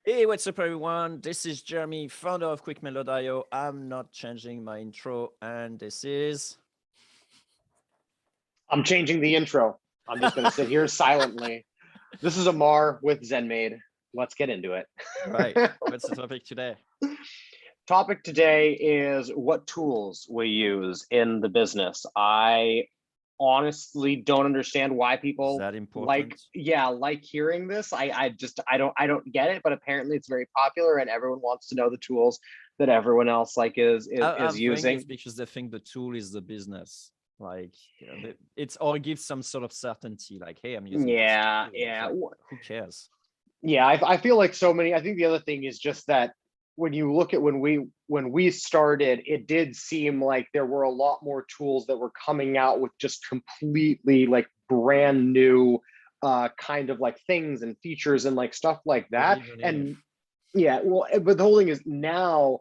Hey, what's up, everyone? This is Jeremy, founder of QuickMail.io. I'm not changing my intro, and this is I'm changing the intro. I'm just going to sit here silently. This is Amar with ZenMade. Let's get into it. right. What's the topic today? Topic today is what tools we use in the business. I honestly don't understand why Is people that important? like hearing this. I don't get it, but apparently it's very popular and everyone wants to know the tools that everyone else like is is, I is think it's using. because they think the tool is the business. Like, it's or gives some sort of certainty. Like, hey, I'm using this Yeah, tool. It's yeah. like, who cares? Yeah, I feel like so many. I think the other thing is just that when you look at when we started, it did seem like there were a lot more tools that were coming out with just completely like brand new kind of like things and features and like stuff like that. Believe it And if. yeah, well, but the whole thing is now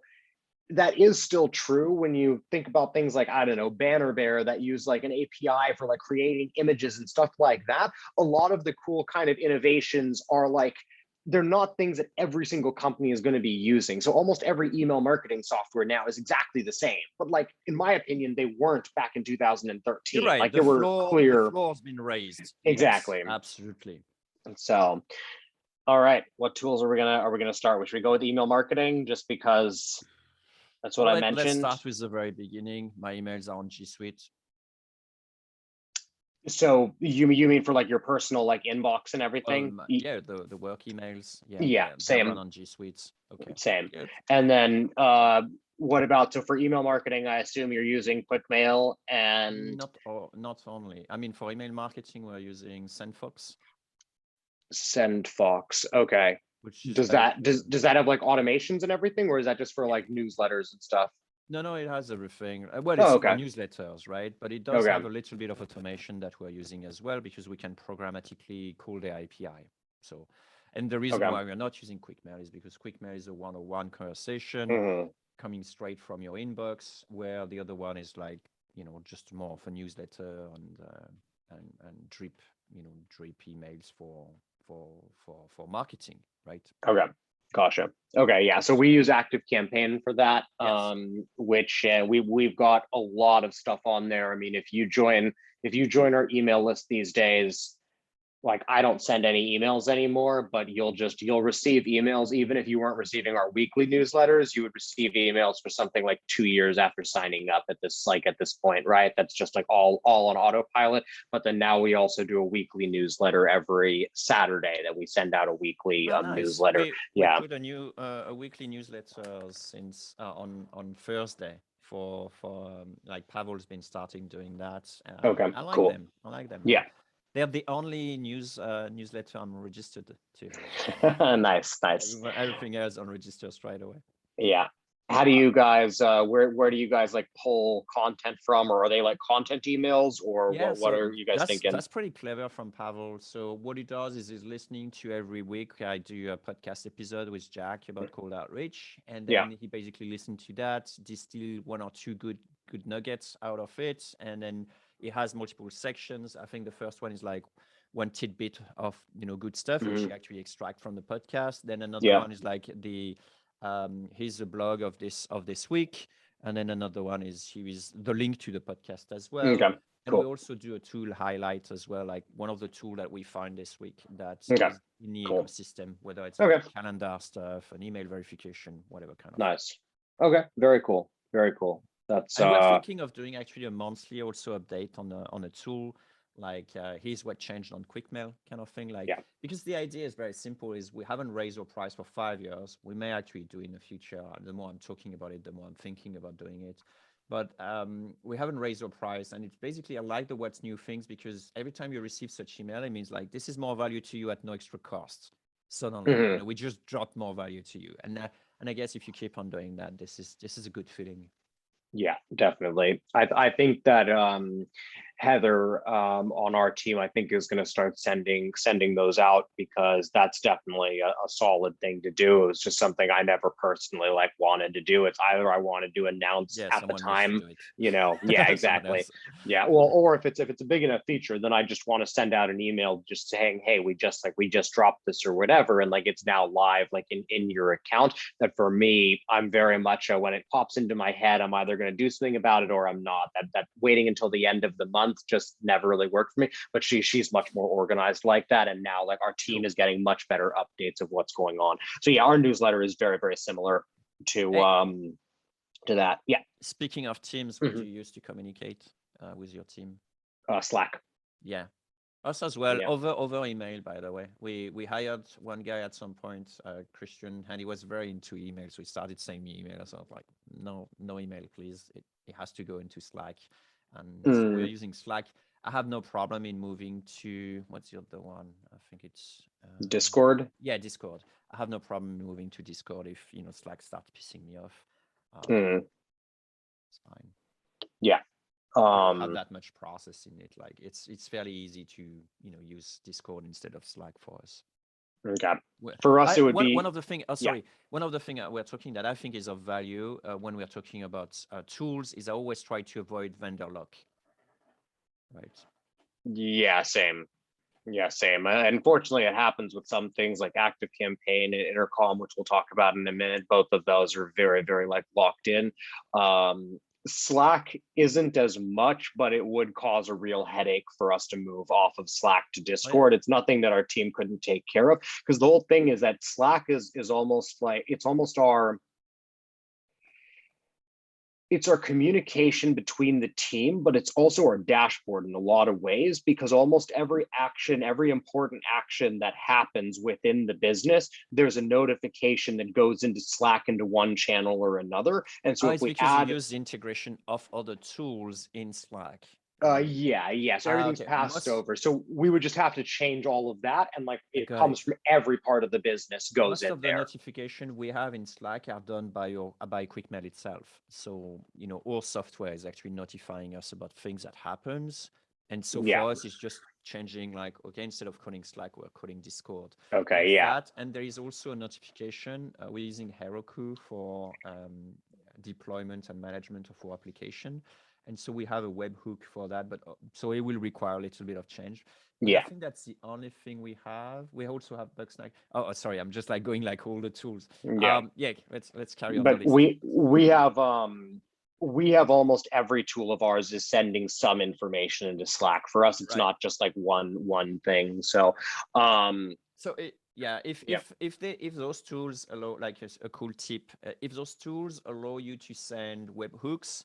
that is still true when you think about things like, I don't know, Banner Bear that use like an API for like creating images and stuff like that. A lot of the cool kind of innovations are like, they're not things that every single company is going to be using. So almost every email marketing software now is exactly the same. But like in my opinion, they weren't back in You're 2013. right. Like The there were floor, the clear. floor has been raised. Yes, Exactly. absolutely. So all right, what tools are we gonna start with? Should we go with email marketing just because that's what Well, I let's mentioned? start with the very beginning. My emails are on G Suite. So you mean for like your personal like inbox and everything? Yeah, the work emails. Yeah, Yeah, they run same, on G Suite. Okay, same. good. And then what about, so for email marketing, I assume you're using QuickMail and Not only. I mean, for email marketing, we're using SendFox, SendFox. Okay. which is Does that basically does does that have like automations and everything, or is that just for yeah. like newsletters and stuff? No, it has everything. Well, it's Oh, for okay. newsletters, right? But it does Okay. have a little bit of automation that we're using as well because we can programmatically call the API. So, and the reason Okay. why we're not using QuickMail is because QuickMail is a one-on-one conversation Mhm. coming straight from your inbox, where the other one is like, just more of a newsletter and drip emails for marketing, right? Okay. Gotcha. Okay, yeah. So we use Active Campaign for that, Yes. which we've got a lot of stuff on there. I mean, if you join our email list these days, like I don't send any emails anymore, but you'll receive emails even if you weren't receiving our weekly newsletters. You would receive emails for something like 2 years after signing up at this point, right? That's just like all on autopilot. But then now we also do a weekly newsletter every Saturday that we send out a weekly Oh, nice. newsletter. We Yeah. put a weekly newsletter since on Thursday for like Pavel's been starting doing that. Okay. I like Cool. them. I like them. Yeah. They're the only newsletter I'm registered to. Nice. Nice. Everything else unregistered straight away. Yeah. How do you guys where do you guys like pull content from, or are they like content emails, or Yeah, what so are you guys thinking? that's pretty clever from Pavel. So what he does is he's listening to every week. I do a podcast episode with Jack about cold outreach, and Yeah. then he basically listened to that, distill one or two good nuggets out of it, and then it has multiple sections. I think the first one is like one tidbit of good stuff which Hmm. he actually extract from the podcast. Then another Yeah. one is like the here's the blog of this week, and then another one is here is the link to the podcast as well. Okay. And we Cool. also do a tool highlight as well, like one of the tool that we find this week that Okay. is in the Cool. ecosystem, whether it's about Okay. calendar stuff, an email verification, whatever kind of. Nice. Okay. Very cool. Very cool. That's And we're thinking of doing actually a monthly also update on a tool, like here's what changed on QuickMail kind of thing. Like yeah. because the idea is very simple: is we haven't raised our price for 5 years. We may actually do in the future. The more I'm talking about it, the more I'm thinking about doing it. But we haven't raised our price, and it's basically I like the what's new things because every time you receive such email, it means like this is more value to you at no extra cost. Suddenly, Hmm. we just dropped more value to you, and I guess if you keep on doing that, this is a good feeling. Yeah, definitely. I think that Heather on our team, I think, is going to start sending those out, because that's definitely a solid thing to do. It was just something I never personally like wanted to do. It's either I wanted to announce Yeah, at the someone needs to time, do it. yeah, Someone exactly. else. Yeah, well, or if it's a big enough feature, then I just want to send out an email just saying, hey, we just dropped this or whatever, and like it's now live, like in your account. That for me, I'm very much when it pops into my head, I'm either going to do something about it or I'm not. That waiting until the end of the month just never really worked for me. But she's much more organized like that, and now like our team Cool. is getting much better updates of what's going on. So yeah, our newsletter is very similar Hey, to that. Yeah. speaking of teams, what do Mhm. you use to communicate with your team? Slack. Yeah, us as well. Yeah. Over email, by the way. We hired one guy at some point, Christian, and he was very into email. So he started sending me emails. I was like, no email, please. It has to go into Slack. And so we're Mm, using Slack. I have no problem in moving to, what's the other one? I think it's Discord. yeah, Discord. I have no problem moving to Discord if Slack starts pissing me off. Mm, It's fine. yeah. We don't have Um, that much process in it. Like it's fairly easy to use Discord instead of Slack for us. okay. Well, For us, I it would one be, of the thing. Oh, yeah. sorry. One of the thing we're talking that I think is of value when we're talking about tools is I always try to avoid vendor lock. Right. Yeah, same. Yeah, same. Unfortunately, it happens with some things like Active Campaign and Intercom, which we'll talk about in a minute. Both of those are very like locked in. Slack isn't as much, but it would cause a real headache for us to move off of Slack to Oh yeah. Discord. It's nothing that our team couldn't take care of, because the whole thing is that Slack is almost like it's our communication between the team, but it's also our dashboard in a lot of ways, because almost every action, every important action that happens within the business, there's a notification that goes into Slack into one channel or another. And so Oh, if it's we because you add, use the integration of other tools in Slack. yeah, so everything's Okay. passed over. So we would just have to change all of that. And like I it got comes it. from every part of the business goes Most in of the there. notification we have in Slack are done by QuickMail itself. So all software is actually notifying us about things that happens. And so Yeah. for us, it's just changing like, okay, instead of calling Slack, we're calling Discord. Okay. There's Yeah. that, and there is also a notification. We're using Heroku for deployment and management of our application. And so we have a webhook for that, but so it will require a little bit of change. But I Yeah. think that's the only thing we have. We also have Bugsnag. Oh, sorry, I'm just like going like all the tools. Yeah. Yeah, let's carry on the But list. we have almost every tool of ours is sending some information into Slack. For us, it's Right. not just like one thing. So So yeah, yeah. if those tools allow, like a cool tip, if those tools allow you to send webhooks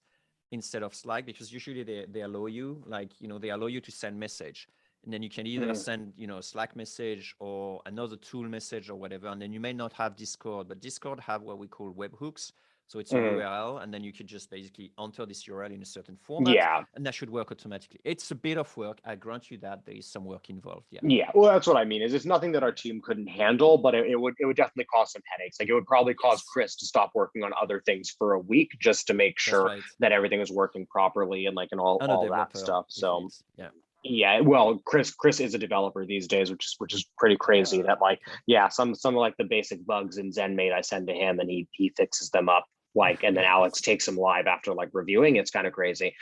instead of Slack, because usually they allow you, like they allow you to send message, and then you can either Mm, send a Slack message or another tool message or whatever, and then you may not have Discord, but Discord have what we call webhooks. So it's a mm, URL, and then you could just basically enter this URL in a certain format, yeah. and that should work automatically. It's a bit of work. I grant you that there is some work involved. Yeah. Yeah, well, that's what I mean. Is it's nothing that our team couldn't handle, but it would definitely cause some headaches. Like it would probably cause Yes, Chris to stop working on other things for a week just to make that's sure right. that everything is working properly and like and And a all that developer, stuff. if So needs. Yeah. yeah, well, Chris is a developer these days, which is pretty crazy. That like Okay. yeah, some of like the basic bugs in ZenMate I send to him and he fixes them up, like, and then Alex takes them live after like reviewing. It's kind of crazy.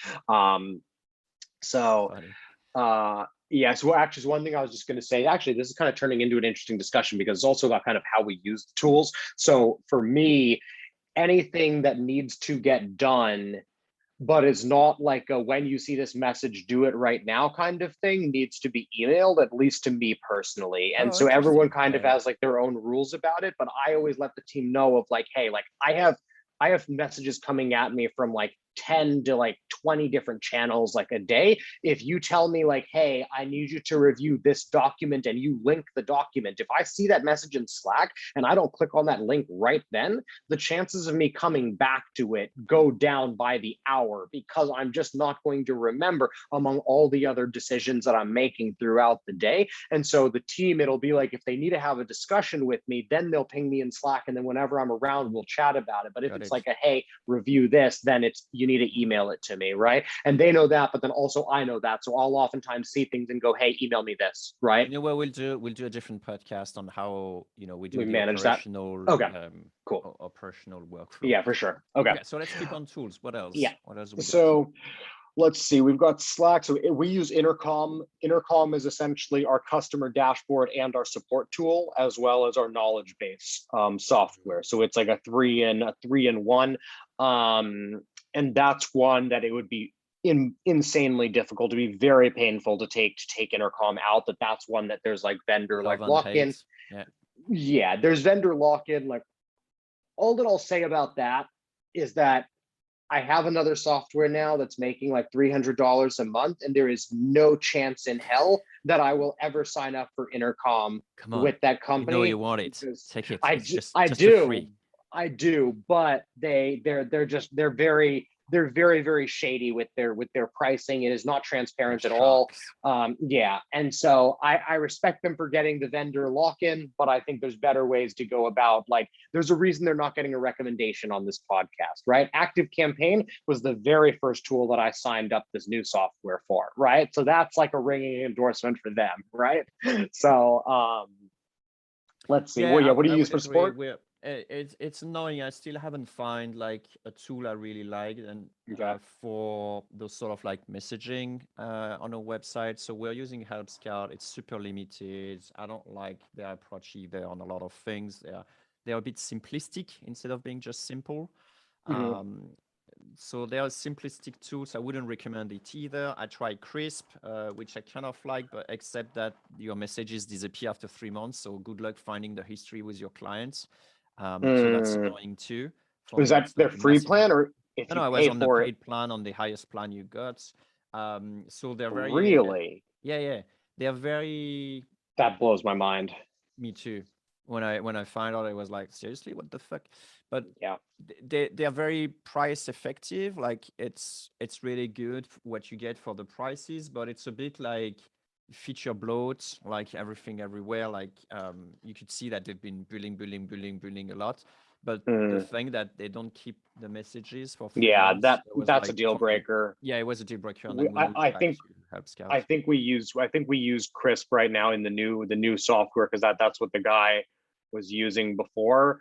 So Funny. yeah, so actually one thing I was just going to say, actually this is kind of turning into an interesting discussion because it's also about kind of how we use the tools. So for me, anything that needs to get done but it's not like a, when you see this message, do it right now kind of thing, needs to be emailed, at least to me personally. And Oh, so everyone interesting. kind of Yeah. has like their own rules about it, but I always let the team know of like, hey, like I have messages coming at me from like 10 to like 20 different channels like a day. If you tell me like, hey, I need you to review this document and you link the document, if I see that message in Slack and I don't click on that link right then, the chances of me coming back to it go down by the hour because I'm just not going to remember among all the other decisions that I'm making throughout the day. And so the team, it'll be like if they need to have a discussion with me, then they'll ping me in Slack. And then whenever I'm around, we'll chat about it. But if Got it's it. like a, hey, review this, then it's, need to email it to me, right? And they know that, but then also I know that. So I'll oftentimes see things and go, hey, email me this, right? You know what we'll do? We'll do a different podcast on how, we do We the manage that. operational Okay, cool. operational workflow. Yeah, for sure. Okay. Okay, so let's keep on tools. What else? Yeah. What else we got? So let's see, we've got Slack. So we use Intercom. Intercom is essentially our customer dashboard and our support tool, as well as our knowledge base software. So it's like a three in one. And that's one that it would be insanely difficult, to be very painful to take Intercom out. That's one that there's like vendor like Love and lock-in. hate. Yeah. Yeah, there's vendor lock-in. Like, all that I'll say about that is that I have another software now that's making like $300 a month, and there is no chance in hell that I will ever sign up for Intercom Come on. with that You company. know you want it. because Take it. I It's do, just I for do, free. I do, but they're very, very shady with their pricing. It is not transparent at all. Sharks. Yeah, and so I respect them for getting the vendor lock-in, but I think there's better ways to go about, like, there's a reason they're not getting a recommendation on this podcast, right? Active Campaign was the very first tool that I signed up this new software for, right? So that's like a ringing endorsement for them, right? So let's see. Well, yeah, what do I you use would for agree. support? It's annoying. I still haven't find like a tool I really like, and Okay. for those sort of like messaging on a website. So we're using Help Scout. It's super limited. I don't like their approach either on a lot of things. They're a bit simplistic instead of being just simple. Mhm. So they are simplistic tools. I wouldn't recommend it either. I tried Crisp, which I kind of like, but except that your messages disappear after 3 months. So good luck finding the history with your clients. So that's annoying too. For Was me, that it's their like a free massive. plan, or if No, you no, I was pay on the for it? paid plan, on the highest plan you got. So they're very, Really? yeah. They're very. That blows my mind. Me too. When I find out, I was like, seriously, what the fuck? But Yeah. they are very price effective. Like it's really good what you get for the prices, but it's a bit like feature bloat, like everything everywhere. Like you could see that they've been building a lot, but the Mm. thing that they don't keep the messages for Yeah, 3 months, it was that's a like deal for me. breaker. Yeah, it was a deal breaker, and then we moved I back think to Help Scout. I think we use Crisp right now in the new software, because that's what the guy was using before.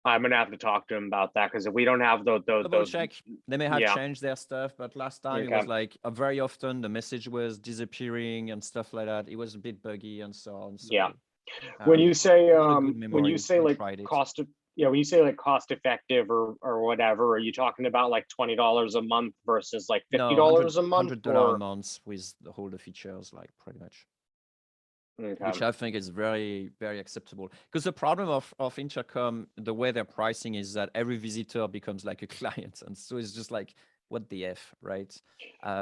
I'm gonna have to talk to him about that, because if we don't have those Double check. They may have yeah. changed their stuff, but last time it Okay. was like very often the message was disappearing and stuff like that. It was a bit buggy and so on. So Yeah. When you say not a good when you memory. say We like tried it. cost of when you say like cost effective or whatever, are you talking about like $20 a month versus like No, $50 a month, $100 a or? month with all the features, like pretty much. Okay. Which I think is very, very acceptable. Because the problem of Intercom, the way they're pricing is that every visitor becomes like a client. And so it's just like, what the F, right?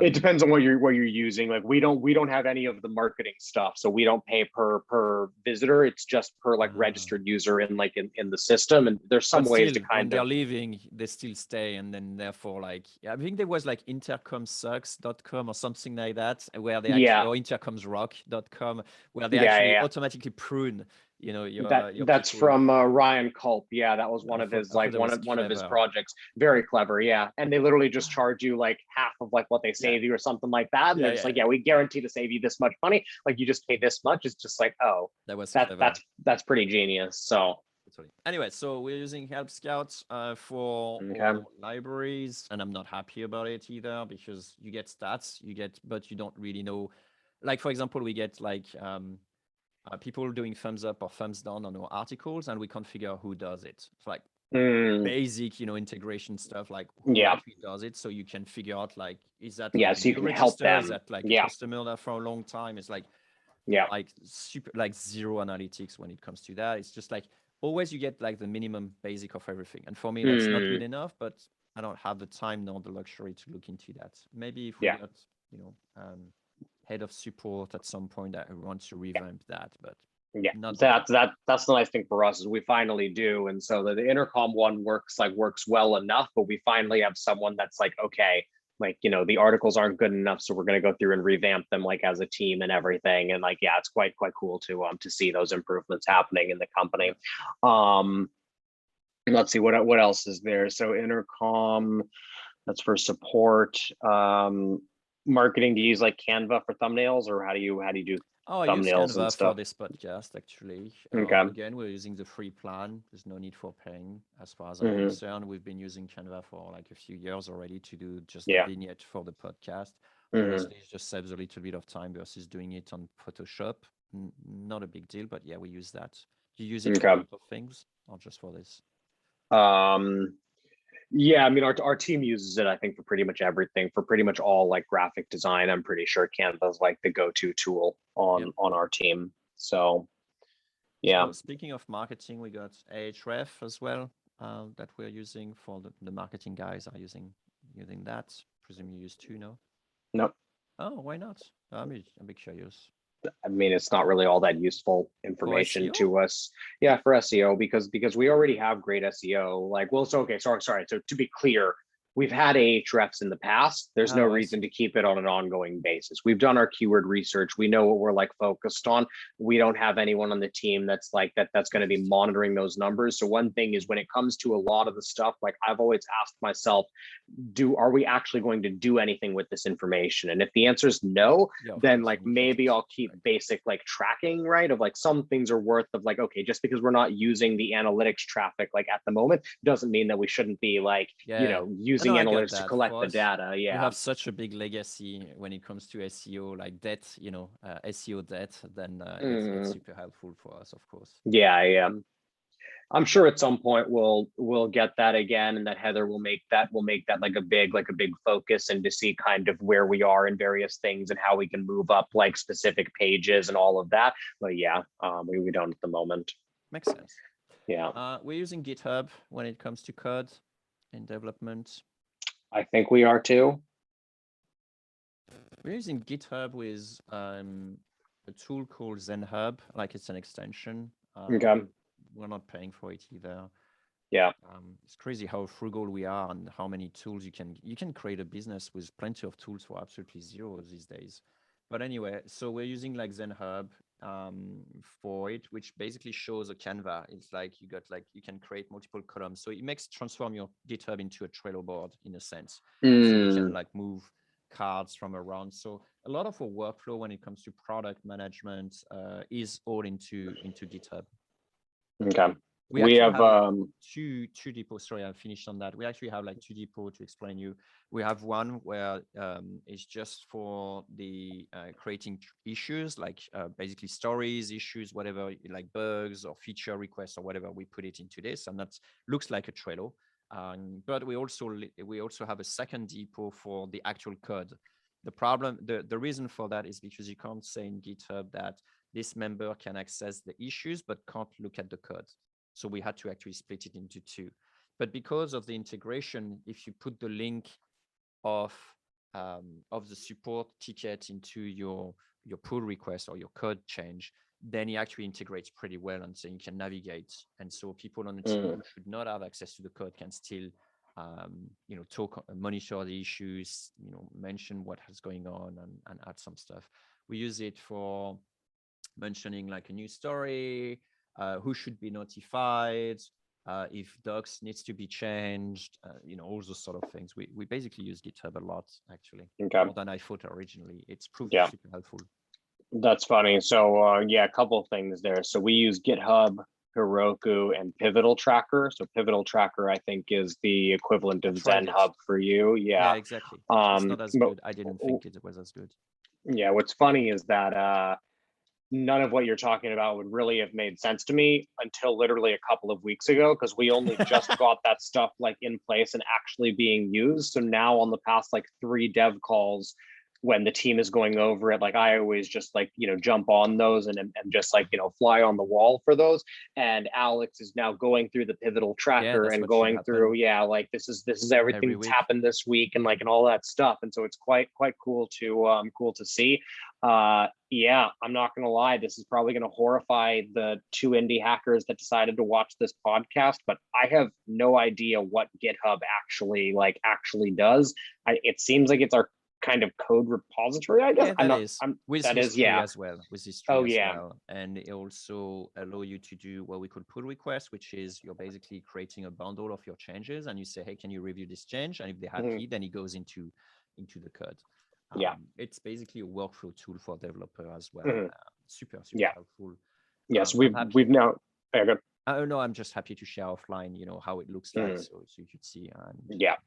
It depends on what you're using. Like we don't have any of the marketing stuff, so we don't pay per visitor. It's just per like registered user in the system. And there's some But ways still, to when kind they're of leaving, they still stay. And then therefore, like, I think there was like intercomsucks.com or something like that, where they actually, yeah or intercomsrock.com, where they yeah actually yeah. automatically prune, your That's people. from Ryan Culp. Yeah, that was one I of thought, his I thought like that was one of his clever. projects. Very clever, yeah. And they literally just charge you like half of like what they save you or something like that. And they're just like, yeah, we guarantee to save you this much money. Like you just pay this much. It's just like, oh, That was clever. that's pretty genius. So anyway, so we're using Help Scout for Okay. our libraries, and I'm not happy about it either, because you get stats, but you don't really know. Like for example, we get like people doing thumbs up or thumbs down on our articles, and we can't figure out who does it. It's like basic, integration stuff, like who actually does it, so you can figure out like, is that like so you can help register? them. Is that like a customer there for a long time? It's like super like zero analytics when it comes to that. It's just like always you get like the minimum basic of everything, and for me that's not good enough. But I don't have the time nor the luxury to look into that. Maybe if we got head of support at some point that wants to revamp that, but that's the nice thing for us is we finally do. And so the Intercom one works well enough, but we finally have someone that's like, okay, like, the articles aren't good enough, so we're going to go through and revamp them like as a team and everything. And like, yeah, it's quite cool to see those improvements happening in the company. Let's see what else is there. So Intercom, That's for support. Marketing, do you use like Canva for thumbnails, or how do you do Oh, I use thumbnails and Canva for stuff? this podcast, actually. Okay. Again, we're using the free plan. There's no need for paying, as far as I'm Hmm. concerned. We've been using Canva for like a few years already to do just the Yeah. vignette for the podcast. Hmm. Honestly, it just saves a little bit of time versus doing it on Photoshop. Not a big deal, but yeah, we use that. Do you use it for a Okay. lot of things or just for this? Um, yeah, I mean, our team uses it, I think, for pretty much everything, for pretty much all like graphic design. I'm pretty sure Canva is like the go-to tool Yep. on our team. So yeah. So speaking of marketing, we got Ahref as well that we're using for the marketing guys are using that. Presume you use two, no? No, Oh, why not? I'm big curious. I mean, it's not really all that useful For information SEO? to us. Yeah, for SEO, because we already have great SEO. Like, well, so okay, sorry. So to be clear, we've had Ahrefs in the past. There's no Oh, I reason see. to keep it on an ongoing basis. We've done our keyword research. We know what we're like focused on. We don't have anyone on the team that's like that's going to be Interesting. monitoring those numbers. So one thing is when it comes to a lot of the stuff, like I've always asked myself, are we actually going to do anything with this information? And if the answer is no, Yeah, of then course. like Then you keep maybe it. I'll keep Right. basic like tracking, right? Of like some things are worth of like, okay, just because we're not using the analytics traffic like at the moment doesn't mean that we shouldn't be like, Yeah. I using know, I get analytics to that. collect For the us, data. we Yeah. have such a big legacy when it comes to SEO, like debt, SEO debt, then it's Mm, super helpful for us, of course. yeah, yeah. I'm sure at some point we'll get that again, and that Heather will make that like a big focus, and to see kind of where we are in various things and how we can move up like specific pages and all of that. But yeah, we don't at the moment. Makes sense. Yeah, We're using GitHub when it comes to code in development. I think we are too. We're using GitHub with a tool called ZenHub, like it's an extension. Okay. We're not paying for it either. Yeah. It's crazy how frugal we are and how many tools you can create a business with plenty of tools for absolutely zero these days. But anyway, so we're using like ZenHub for it, which basically shows a Canva. It's like you can create multiple columns. So it makes transform your GitHub into a Trello board in a sense. So you can Mm, like move cards from around. So a lot of our workflow when it comes to product management is all into GitHub. okay. We We actually have have like two depots. Sorry, I finished on that. We actually have like two depots to explain you. We have one where it's just for the creating issues, like basically stories, issues, whatever, like bugs or feature requests or whatever. We put it into this, and that looks like a Trello. But we also have a second depot for the actual code. The reason for that is because you can't say in GitHub that this member can access the issues but can't look at the code. So we had to actually split it into two. But because of the integration, if you put the link of the support ticket into your pull request or your code change, then it actually integrates pretty well, and so you can navigate. And so people on the team mm, who should not have access to the code can still talk, monitor the issues, mention what is going on, and add some stuff. We use it for mentioning like a new story, who should be notified, if docs needs to be changed, all those sort of things. We basically use GitHub a lot, actually, okay. more than I thought originally. It's proved Yeah, super helpful. that's funny. So yeah, a couple of things there. So we use GitHub, Heroku, and Pivotal Tracker. So Pivotal Tracker, I think, is the equivalent I of tried it. ZenHub for you. Yeah, Yeah. exactly. It's Um, not as but good. I didn't think it was as good. yeah, what's funny is that none of what you're talking about would really have made sense to me until literally a couple of weeks ago, because we only just got that stuff like in place and actually being used. So now on the past like 3 dev calls, when the team is going over it, like I always just like, jump on those and just like, fly on the wall for those. And Alex is now going through the Pivotal Yeah, Tracker that's and what should going through, happen yeah, like this is everything every that's week. happened this week and like and all that stuff. And so it's quite cool to see. Yeah, I'm not gonna lie, this is probably gonna horrify the 2 indie hackers that decided to watch this podcast, but I have no idea what GitHub actually does. It seems like it's our kind of code repository, I guess. Yeah, I'm that not, is I'm, with that is, history yeah. as well. With history Oh, as yeah. well, and it also allow you to do what we call pull request, which is you're basically creating a bundle of your changes, and you say, "Hey, can you review this change?" And if they're Mhm. happy, then it goes into the code. Yeah. It's basically a workflow tool for developer as well. Mhm. Super Yeah. helpful. Yes, I'm happy. we've now, yeah, good. No, I'm just happy to share offline, how it looks like, Mhm. so you could see. And Yeah.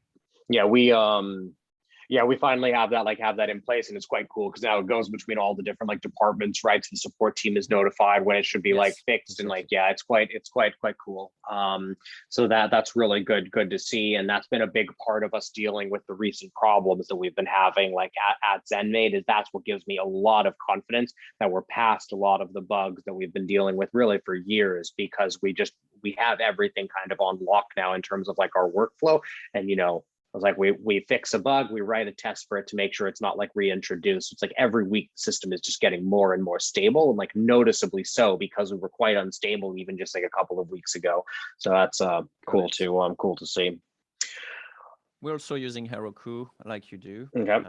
Yeah, we finally have that in place, and it's quite cool because now it goes between all the different like departments, right? So the support team is notified when it should be like yes, fixed, and like, exactly. yeah, it's quite cool. So that's really good to see, and that's been a big part of us dealing with the recent problems that we've been having like at ZenMaid. Is that's what gives me a lot of confidence that we're past a lot of the bugs that we've been dealing with really for years, because we have everything kind of on lock now in terms of like our workflow. And I was like, we fix a bug, we write a test for it to make sure it's not like reintroduced. It's like every week the system is just getting more and more stable, and like noticeably so, because we were quite unstable even just like a couple of weeks ago. So that's cool to see. We're also using Heroku like you do. Okay.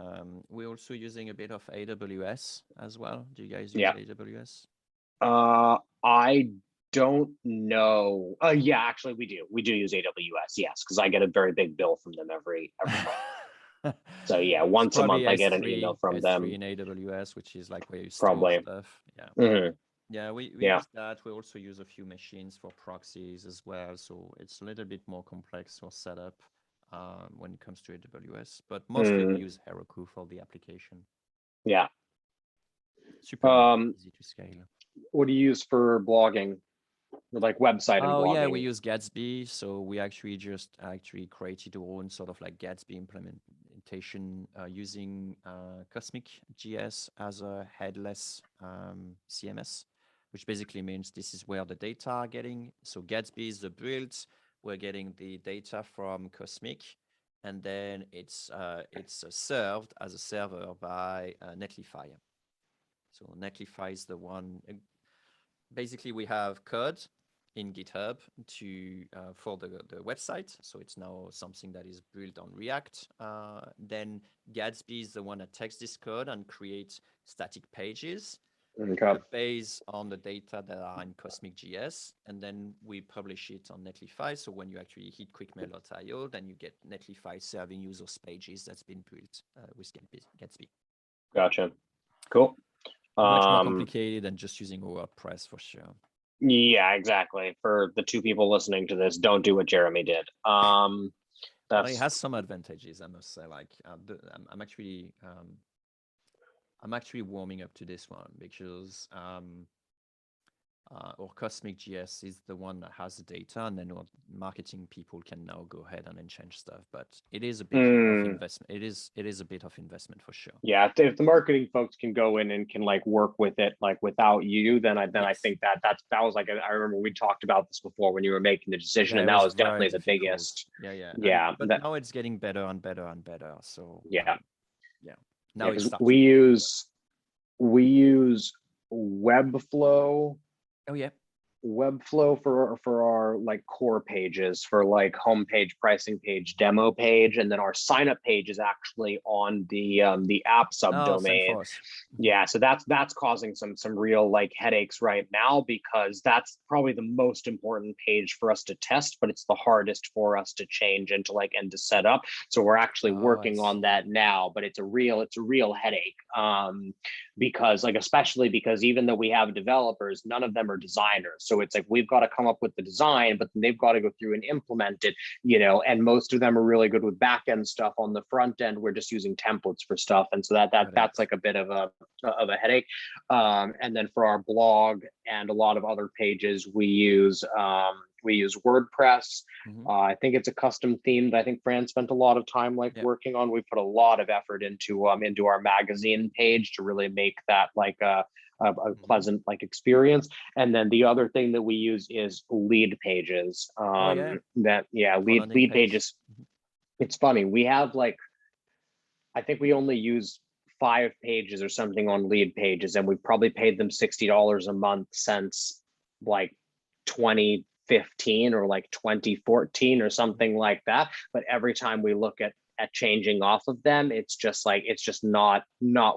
We're also using a bit of AWS as well. Do you guys use Yeah. AWS? I don't know. Yeah, actually we do use AWS, yes, because I get a very big bill from them every month. So yeah, It's once a probably month I get an email from S3 them. in AWS, which is like where you store Probably. stuff. Yeah. Mhm. Yeah, we Yeah. use that. We also use a few machines for proxies as well. So it's a little bit more complex for setup when it comes to AWS. But mostly we Mhm. use Heroku for the application. Yeah. Super easy to scale. What do you use for blogging? Like website and Oh yeah, we blogging? use Gatsby. So we actually just created our own sort of like Gatsby implementation using Cosmic JS as a headless CMS, which basically means this is where the data are getting. So Gatsby is the build. We're getting the data from Cosmic, and then it's served as a server by Netlify. So Netlify is the one. Basically, we have code in GitHub for the website. So it's now something that is built on React. Then Gatsby is the one that takes this code and creates static pages Okay. based on the data that are in Cosmic JS, and then we publish it on Netlify. So when you actually hit quickmail.io, then you get Netlify serving you those pages that's been built with Gatsby. Gotcha. Cool. Much more complicated than just using WordPress for sure. Yeah, exactly. For the two people listening to this, don't do what Jeremy did. Well, it has some advantages, I must say. Like I'm actually warming up to this one because or Cosmic JS is the one that has the data, and then our marketing people can now go ahead and then change stuff. But it is a bit of investment. It is a bit of investment for sure. Yeah, if the marketing folks can go in and can like work with it like without you, then I think that was like I remember we talked about this before when you were making the decision, and that was definitely the biggest. Yeah. Yeah, but now it's getting better and better and better. So yeah. Now because it's we use Webflow. Oh yeah. Webflow for our like core pages, for like homepage, pricing page, demo page, and then our sign up page is actually on the app subdomain. Yeah, so that's causing some real like headaches right now, because that's probably the most important page for us to test, but it's the hardest for us to change and to set up. So we're actually working on that now, but it's a real headache, because like, especially because even though we have developers, none of them are designers. So it's like we've got to come up with the design, but then they've got to go through and implement it, and most of them are really good with back end stuff. On the front end, we're just using templates for stuff, and so that's like a bit of a headache. And then for our blog and a lot of other pages, we use WordPress. I think it's a custom theme that I think Fran spent a lot of time working on. We put a lot of effort into our magazine page to really make that like a pleasant like experience. And then the other thing that we use is lead pages. Lead pages. It's funny. We have I think we only use 5 pages or something on lead pages, and we've probably paid them $60 a month since like 2015 or like 2014 or something like that. But every time we look at at changing off of them, it's just like it's just not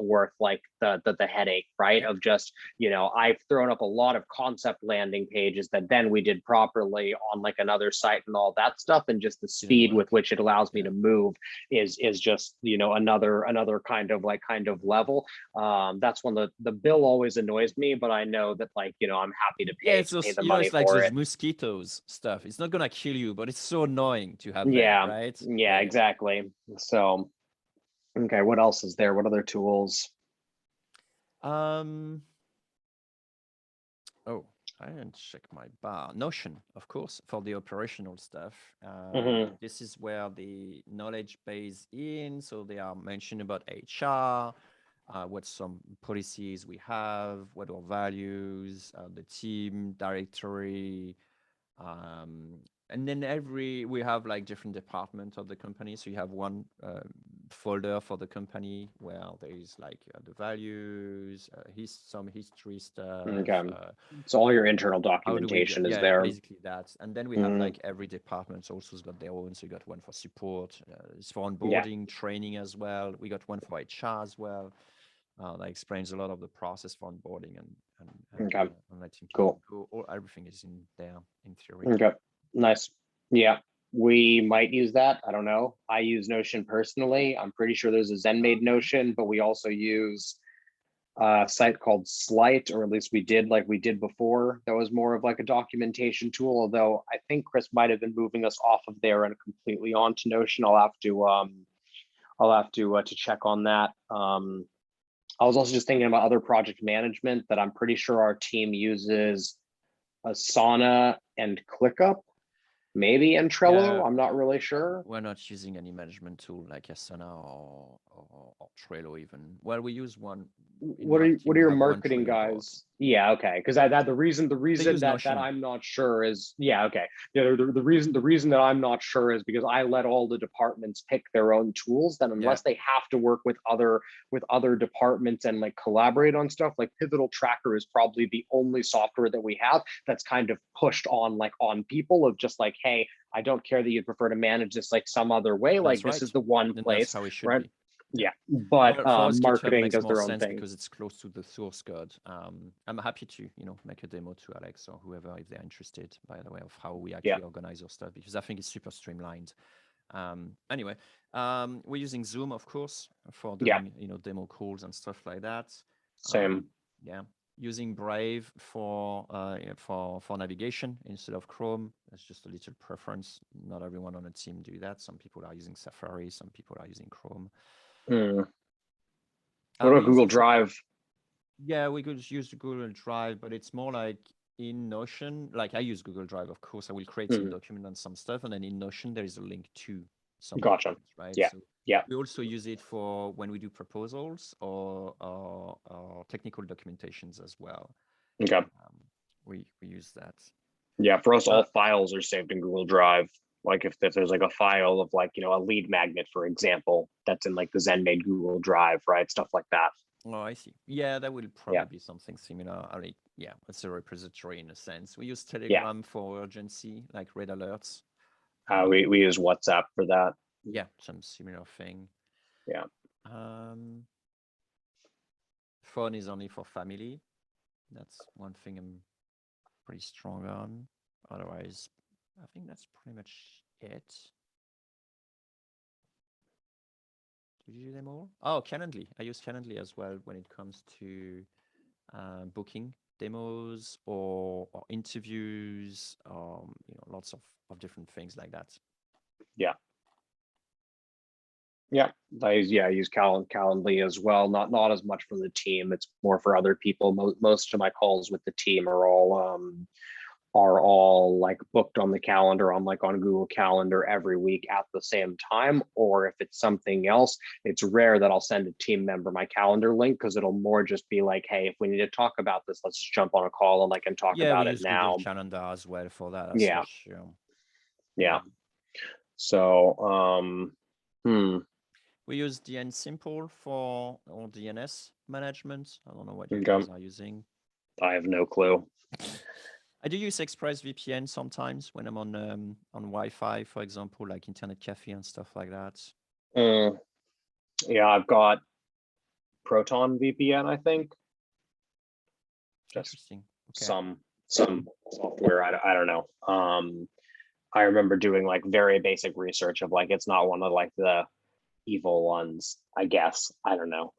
worth like the headache, right? Of just, you know, I've thrown up a lot of concept landing pages that then we did properly on like another site and all that stuff, and just the speed with which it allows me to move is just, you know, another kind of level. That's when the bill always annoys me, but I know that, like, you know, I'm happy to Yeah, pay it's those, the you know, money it's like for those it. mosquitoes stuff. It's not gonna kill you, but it's so annoying to have them, Yeah, right? yeah, exactly. So, okay, what else is there? What other tools? Um, oh, I didn't check my bar. Notion, of course, for the operational stuff. Mhm. This is where the knowledge base in. So they are mentioning about HR, what some policies we have, what our values, the team directory, and then we have like different departments of the company. So you have one folder for the company where there is like the values, some history stuff. Okay. So all your internal How do we get, documentation is yeah, there. basically that. And then we have Mhm. like every department's also got their own. So you got one for support, it's for Yeah. onboarding, training as well. We got one for HR as well. That explains a lot of the process for onboarding Okay. and letting Cool. people go. Everything is in there in theory. Okay. Nice. Yeah. We might use that. I don't know. I use Notion personally. I'm pretty sure there's a ZenMade Notion, but we also use a site called Slight, or at least we did before. That was more of like a documentation tool. Although I think Chris might have been moving us off of there and completely onto Notion. I'll have to check on that. I was also just thinking about other project management that I'm pretty sure our team uses Asana and ClickUp, maybe, and Trello. Yeah. I'm not really sure. We're not using any management tool like Asana or Trello even. Well, we use one in What my are team. We your have one marketing Trello board. guys? Yeah, okay. Because the reason They use that Notion. I'm not sure is, yeah, okay. The reason that I'm not sure is because I let all the departments pick their own tools. Then unless they have to work with other departments and like collaborate on stuff, like Pivotal Tracker is probably the only software that we have that's kind of pushed on people of just like, hey, I don't care that you'd prefer to manage this like some other way. Like That's this right. is the one And that's place, how it should right? be. Yeah, but Well, for us, GitHub marketing makes does more their own sense thing. because it's close to the source code. I'm happy to, you know, make a demo to Alex or whoever if they're interested, by the way, of how we actually organize our stuff because I think it's super streamlined. Anyway, we're using Zoom, of course, for doing, you know, demo calls and stuff like that. Same. Yeah, using Brave for navigation instead of Chrome. That's just a little preference. Not everyone on the team do that. Some people are using Safari. Some people are using Chrome. What about Google Drive? Yeah, we could use the Google Drive, but it's more like in Notion. Like I use Google Drive, of course. I will create some document and some stuff, and then in Notion there is a link to some documents, right? Yeah. So yeah. we also use it for when we do proposals or technical documentations as well. Okay. We use that. Yeah, for us, all files are saved in Google Drive. Like if there's like a file of like, you know, a lead magnet, for example, that's in like the ZenMade Google Drive, right? Stuff like that. Oh, I see. Yeah, that will probably be something similar. I mean, yeah, it's a repository in a sense. We use Telegram for urgency, like red alerts. We use WhatsApp for that. Yeah, some similar thing. Yeah. Phone is only for family. That's one thing I'm pretty strong on. Otherwise, I think that's pretty much it. Did you do them all? Oh, Calendly. I use Calendly as well when it comes to booking demos or interviews, you know, lots of different things like that. Yeah. Yeah, I use Calendly as well. Not as much for the team. It's more for other people. Most of my calls with the team are all like booked on the calendar on Google Calendar every week at the same time. Or if it's something else, it's rare that I'll send a team member my calendar link because it'll more just be like, hey, if we need to talk about this, let's just jump on a call and talk about it now. Google Calendar as well for that. Yeah. Such, yeah. So we use DN Simple for all DNS management. I don't know what you guys are using. I have no clue. I do use ExpressVPN sometimes when I'm on Wi-Fi, for example, like Internet Cafe and stuff like that. Mm, yeah, I've got Proton VPN, I think. Just Interesting. Okay. some software. I don't know. I remember doing like very basic research of like it's not one of like the evil ones, I guess. I don't know.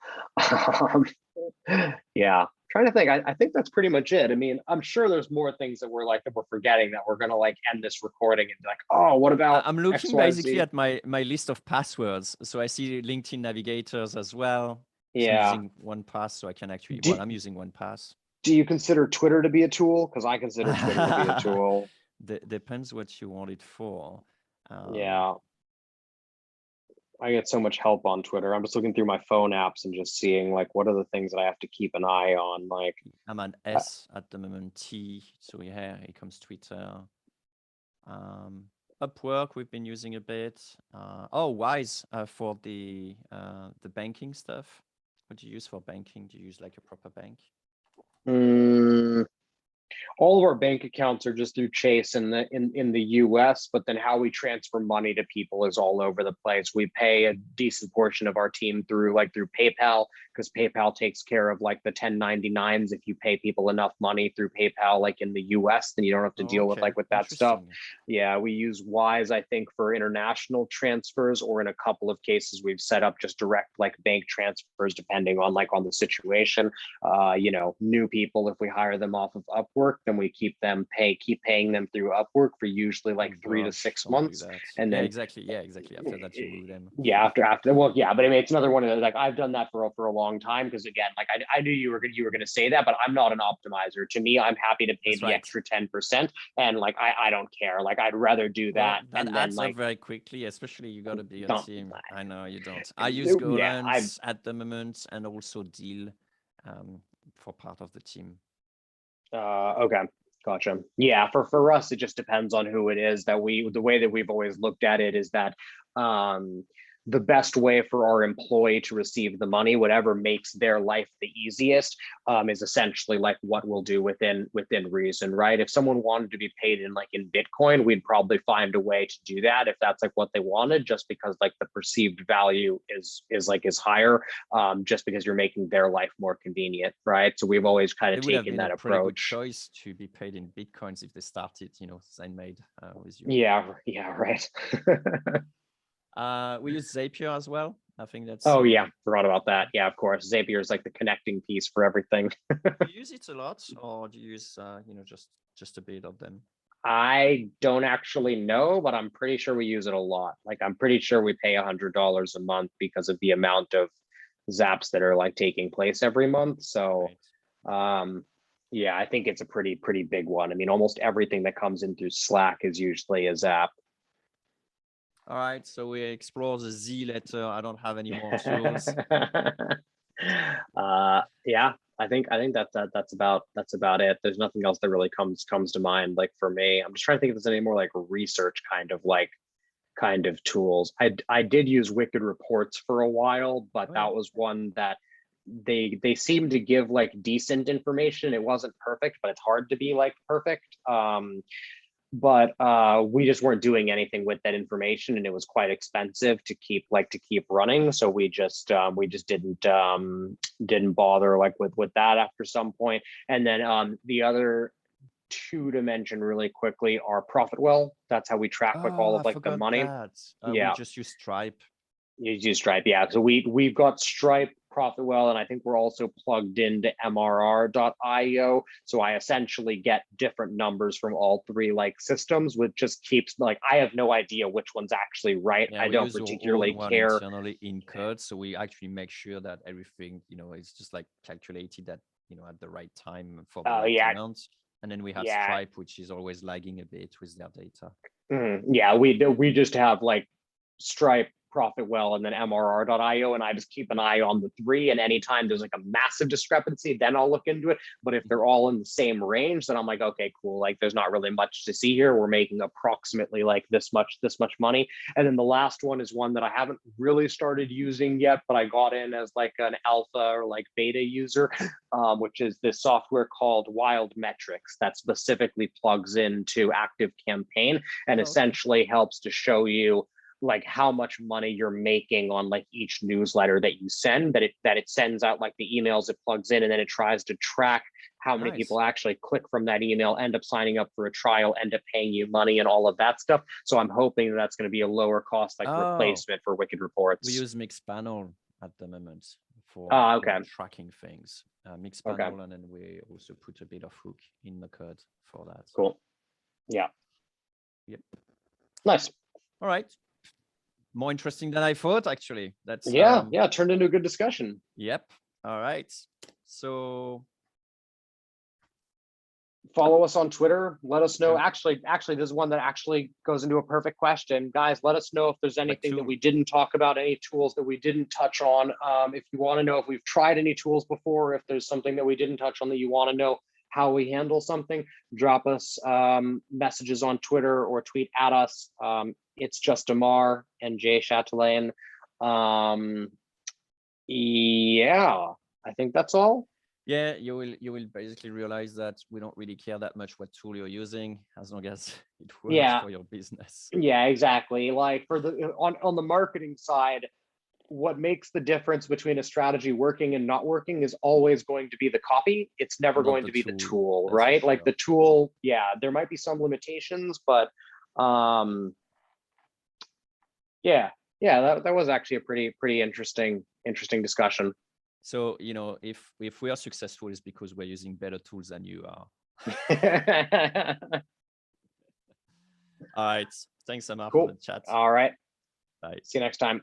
Yeah. Trying to think. I think that's pretty much it. I mean, I'm sure there's more things that we're forgetting that we're gonna like end this recording and be like, oh, what about I'm looking basically XYZ? at my list of passwords. So I see LinkedIn navigators as well. So I'm Yeah. using OnePass, so I can actually, Do, well, I'm using OnePass. do you consider Twitter to be a tool? Because I consider Twitter to be a tool. Depends what you want it for. Yeah. I get so much help on Twitter. I'm just looking through my phone apps and just seeing like what are the things that I have to keep an eye on. Like I'm an S at the moment, T. So yeah, here comes Twitter. Upwork, we've been using a bit. Oh, Wise for the banking stuff. What do you use for banking? Do you use like a proper bank? mm, all of our bank accounts are just through Chase in the US, but then how we transfer money to people is all over the place. We pay a decent portion of our team through PayPal, because PayPal takes care of like the 1099s. If you pay people enough money through PayPal, like in the US, then you don't have to deal with Okay, with that stuff. interesting. Yeah, we use Wise, I think, for international transfers, or in a couple of cases, we've set up just direct like bank transfers, depending on on the situation. New people, if we hire them off of Upwork, then we keep paying them through Upwork for usually like Oh 3 to gosh, 6 don't do months. that. And Yeah, then exactly. Yeah, exactly. After that, you move them. yeah, after well, yeah, but I mean it's another one of like I've done that for a long time, because again, like I knew you were gonna say that, but I'm not an optimizer. To me, I'm happy to pay That's the right. extra 10%, and like I don't care. Like I'd rather do Well, that that and then adds up like very quickly, especially you got to be a don't team. I know you don't. I use yeah, I Golan's at the moment and also Deal for part of the team. Okay, gotcha. Yeah, for us, it just depends on who it is. The way that we've always looked at it is that um, the best way for our employee to receive the money, whatever makes their life the easiest, is essentially like what we'll do within reason, right? If someone wanted to be paid in Bitcoin, we'd probably find a way to do that if that's like what they wanted, just because like the perceived value is higher, just because you're making their life more convenient, right? So we've always kind of It would have taken been a that pretty good approach. choice to be paid in Bitcoins if they started, Zenmade with you. Yeah, yeah, right. We use Zapier as well. I think that's Oh yeah, forgot about that. Yeah, of course. Zapier is like the connecting piece for everything. do you use it a lot, or do you use just a bit of them? I don't actually know, but I'm pretty sure we use it a lot. Like I'm pretty sure we pay $100 a month because of the amount of zaps that are like taking place every month. So Right. um yeah, I think it's a pretty big one. I mean, almost everything that comes in through Slack is usually a zap. All right, so we explore the Z letter. I don't have any more tools. Yeah, I think that's about it. There's nothing else that really comes to mind. Like for me, I'm just trying to think if there's any more like research kind of tools. I did use Wicked Reports for a while, but Oh yeah. that was one that they seemed to give like decent information. It wasn't perfect, but it's hard to be like perfect. But we just weren't doing anything with that information, and it was quite expensive to keep running, so we just didn't bother like with that after some point. And then the other two to mention really quickly are Profitwell. That's how we track like all Oh, of I like the forgot money. that. We Yeah, just use Stripe. you use Stripe, yeah. So we've got Stripe, Profitwell, and I think we're also plugged into MRR.io. So I essentially get different numbers from all three like systems, which just keeps like I have no idea which one's actually right. Yeah, I we don't use our own particularly one care. internally in code, so we actually make sure that everything, is just like calculated at the right time for the Oh right yeah, amount. And then we have yeah. Stripe, which is always lagging a bit with their data. Yeah, we just have like Stripe, Profitwell, and then MRR.io, and I just keep an eye on the three. And anytime there's like a massive discrepancy, then I'll look into it. But if they're all in the same range, then I'm like, okay, cool. Like there's not really much to see here. We're making approximately like this much money. And then the last one is one that I haven't really started using yet, but I got in as like an alpha or like beta user, which is this software called Wild Metrics that specifically plugs into Active Campaign and Oh, okay. essentially helps to show you like how much money you're making on like each newsletter that you send, that it sends out like the emails it plugs in, and then it tries to track how many Nice. people actually click from that email, end up signing up for a trial, end up paying you money, and all of that stuff. So I'm hoping that's going to be a lower cost like Oh. replacement for Wicked Reports. We use Mixpanel at the moment for Okay. tracking things. Mixpanel, and then we also put a bit of hook in the code for that. Cool. Yeah. Yep. Nice. All right. More interesting than I thought, actually. That's yeah, it turned into a good discussion. Yep. All right. So follow us on Twitter. Let us know. Yeah. Actually, this is one that actually goes into a perfect question. Guys, let us know if there's anything that tool? we didn't talk about, any tools that we didn't touch on. If you want to know if we've tried any tools before, if there's something that we didn't touch on that you want to know how we handle something, drop us messages on Twitter or tweet at us. It's just Amar and Jay Chatelain. Yeah, I think that's all. Yeah, you will basically realize that we don't really care that much what tool you're using, as long as it works for your business. Yeah, exactly. Like for the on the marketing side, what makes the difference between a strategy working and not working is always going to be the copy. It's never Not going the to be the tool, tool, that's for right? Like sure. the tool, yeah, there might be some limitations, but yeah, that was actually a pretty interesting discussion. So, if we are successful, it's because we're using better tools than you are. All right. Thanks, Amar, Cool. for the chat. All right. Bye. See you next time.